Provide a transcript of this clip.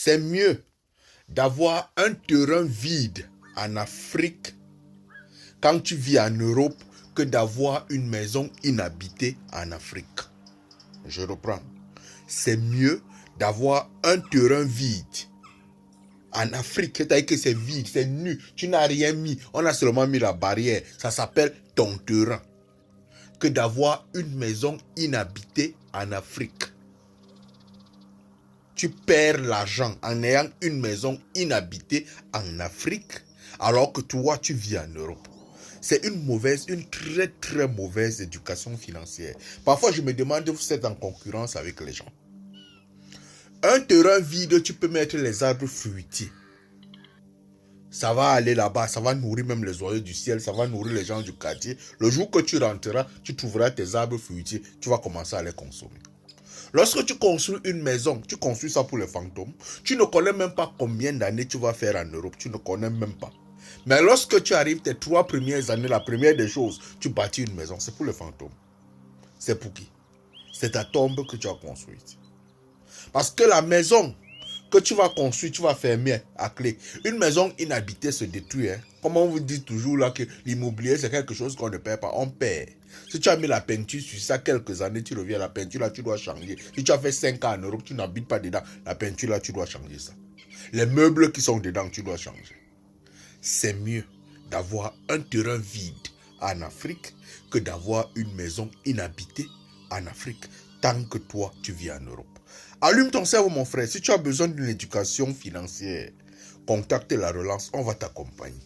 C'est mieux d'avoir un terrain vide en Afrique quand tu vis en Europe que d'avoir une maison inhabitée en Afrique. Je reprends. C'est mieux d'avoir un terrain vide en Afrique, c'est-à-dire que c'est vide, c'est nu, tu n'as rien mis, on a seulement mis la barrière, ça s'appelle ton terrain, que d'avoir une maison inhabitée en Afrique. Tu perds l'argent en ayant une maison inhabitée en Afrique, alors que toi, tu vis en Europe. C'est une très très mauvaise éducation financière. Parfois, je me demande si vous êtes en concurrence avec les gens. Un terrain vide, tu peux mettre les arbres fruitiers. Ça va aller là-bas, ça va nourrir même les oiseaux du ciel, ça va nourrir les gens du quartier. Le jour que tu rentreras, tu trouveras tes arbres fruitiers, tu vas commencer à les consommer. Lorsque tu construis une maison, tu construis ça pour les fantômes. Tu ne connais même pas combien d'années tu vas faire en Europe, tu ne connais même pas. Mais lorsque tu arrives tes 3 premières années, la première des choses, tu bâtis une maison, c'est pour les fantômes. C'est pour qui? C'est ta tombe que tu as construite. Parce que la maison que tu vas construire, tu vas fermer à clé. Une maison inhabitée se détruit. Comme on vous dit toujours là que l'immobilier c'est quelque chose qu'on ne perd pas, on perd. Si tu as mis la peinture sur ça quelques années, tu reviens, la peinture là tu dois changer. Si tu as fait 5 ans en Europe, tu n'habites pas dedans, la peinture là tu dois changer ça. Les meubles qui sont dedans, tu dois changer. C'est mieux d'avoir un terrain vide en Afrique que d'avoir une maison inhabitée en Afrique tant que toi tu vis en Europe. Allume ton cerveau mon frère, si tu as besoin d'une éducation financière, contacte la relance, on va t'accompagner.